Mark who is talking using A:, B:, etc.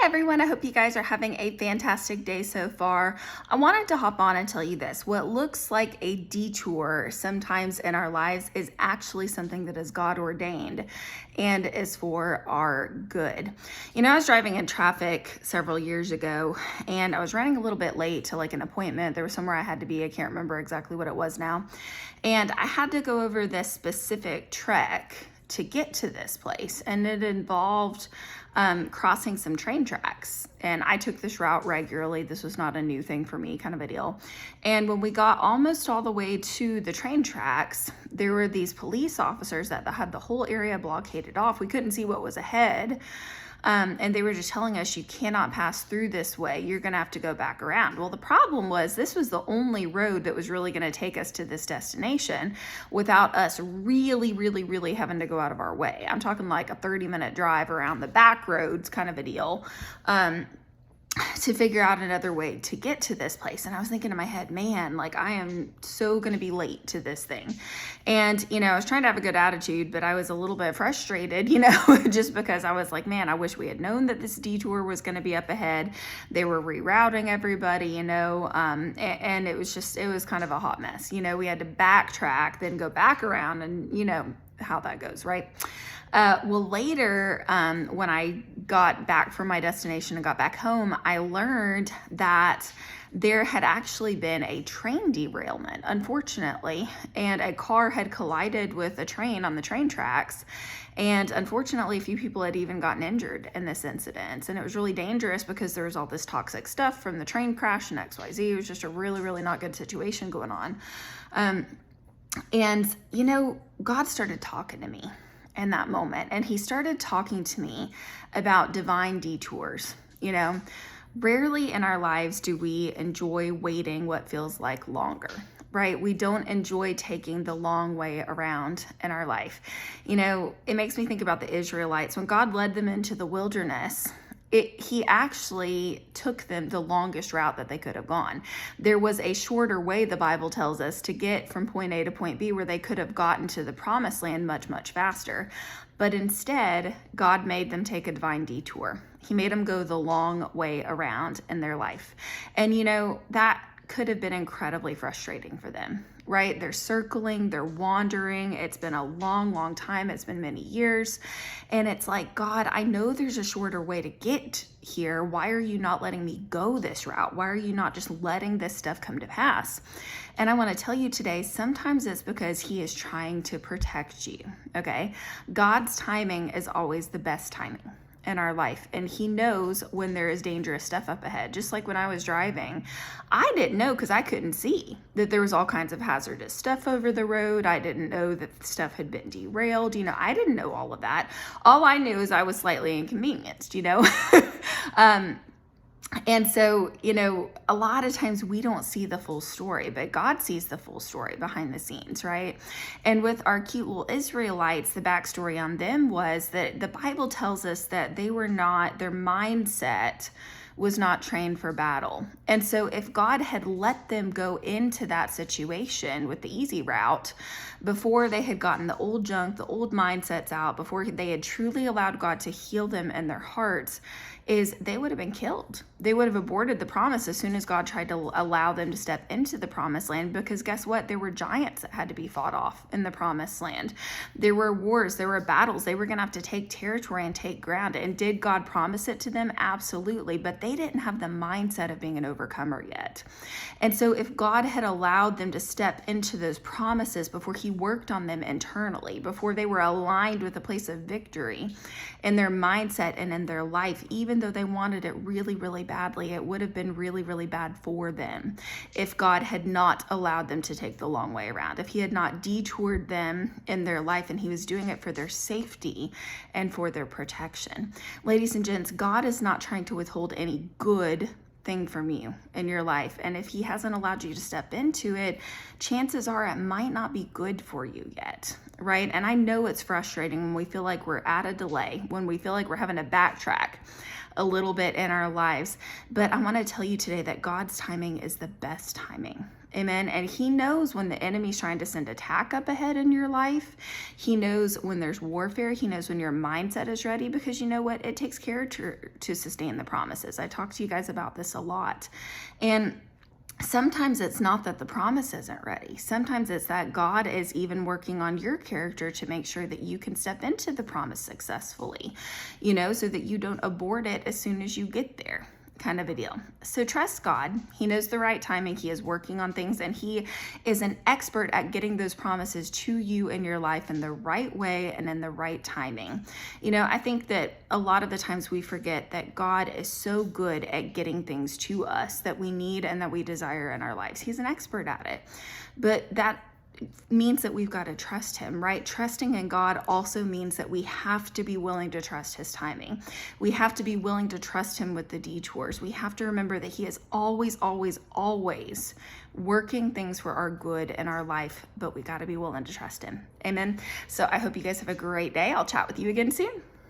A: Everyone, I hope you guys are having a fantastic day so far. I wanted to hop on and tell you this. What looks like a detour sometimes in our lives is actually something that is God ordained and is for our good. I was driving in traffic several years ago and I was running a little bit late to an appointment. There was somewhere I had to be. I can't remember exactly what it was now. And I had to go over this specific trek to get to this place, and it involved crossing some train tracks. And I took this route regularly. This was not a new thing for me, kind of a deal. And when we got almost all the way to the train tracks, there were these police officers that had the whole area blockaded off. We couldn't see what was ahead. And they were just telling us, you cannot pass through this way. You're going to have to go back around. Well, the problem was this was the only road that was really going to take us to this destination without us really having to go out of our way. I'm talking like a 30-minute drive around the back roads, kind of a deal, to figure out another way to get to this place. And I was thinking in my head, man, I am so going to be late to this thing. And, I was trying to have a good attitude, but I was a little bit frustrated, just because I was like, man, I wish we had known that this detour was going to be up ahead. They were rerouting everybody, and it was kind of a hot mess. We had to backtrack, then go back around, and how that goes, right? Well, later, when I got back from my destination and got back home, I learned that there had actually been a train derailment, unfortunately, and a car had collided with a train on the train tracks. And unfortunately, a few people had even gotten injured in this incident. And it was really dangerous because there was all this toxic stuff from the train crash and XYZ. It was just a really not good situation going on. And God started talking to me in that moment. And he started talking to me about divine detours. Rarely in our lives do we enjoy waiting what feels like longer, right? We don't enjoy taking the long way around in our life. It makes me think about the Israelites. When God led them into the wilderness, he actually took them the longest route that they could have gone. There was a shorter way, the Bible tells us, to get from point A to point B, where they could have gotten to the promised land much faster. But instead, God made them take a divine detour. He made them go the long way around in their life. And that could have been incredibly frustrating for them, right? They're circling, they're wandering. It's been a long time. It's been many years. And it's like, God, I know there's a shorter way to get here. Why are you not letting me go this route? Why are you not just letting this stuff come to pass? And I want to tell you today, sometimes it's because he is trying to protect you, okay? God's timing is always the best timing in our life, and he knows when there is dangerous stuff up ahead. Just like when I was driving, I didn't know, because I couldn't see, that there was all kinds of hazardous stuff over the road. I didn't know that the stuff had been derailed. I didn't know all of that. All I knew is I was slightly inconvenienced, And so, a lot of times we don't see the full story, but God sees the full story behind the scenes, right? And with our cute little Israelites, the backstory on them was that the Bible tells us that their mindset was not trained for battle. And so if God had let them go into that situation with the easy route, before they had gotten the old junk, the old mindsets out, before they had truly allowed God to heal them in their hearts, they would have been killed. They would have aborted the promise as soon as God tried to allow them to step into the promised land, because guess what? There were giants that had to be fought off in the promised land. There were wars, there were battles. They were going to have to take territory and take ground. And did God promise it to them? Absolutely. But they didn't have the mindset of being an overcomer yet. And so if God had allowed them to step into those promises before he worked on them internally, before they were aligned with a place of victory in their mindset and in their life, even though they wanted it really badly, it would have been really bad for them if God had not allowed them to take the long way around, if he had not detoured them in their life, and he was doing it for their safety and for their protection. Ladies and gents, God is not trying to withhold any good thing from you in your life. And if he hasn't allowed you to step into it, chances are it might not be good for you yet, right? And I know it's frustrating when we feel like we're at a delay, when we feel like we're having to backtrack a little bit in our lives. But I want to tell you today that God's timing is the best timing. Amen. And he knows when the enemy's trying to send attack up ahead in your life. He knows when there's warfare. He knows when your mindset is ready, because you know what? It takes care to sustain the promises. I talk to you guys about this a lot. And sometimes it's not that the promise isn't ready. Sometimes it's that God is even working on your character to make sure that you can step into the promise successfully, so that you don't abort it as soon as you get there, kind of a deal. So trust God. He knows the right timing. He is working on things, and he is an expert at getting those promises to you in your life in the right way and in the right timing. I think that a lot of the times we forget that God is so good at getting things to us that we need and that we desire in our lives. He's an expert at it. But that means that we've got to trust him, right? Trusting in God also means that we have to be willing to trust his timing. We have to be willing to trust him with the detours. We have to remember that he is always, always, always working things for our good in our life, but we got to be willing to trust him. Amen. So I hope you guys have a great day. I'll chat with you again soon.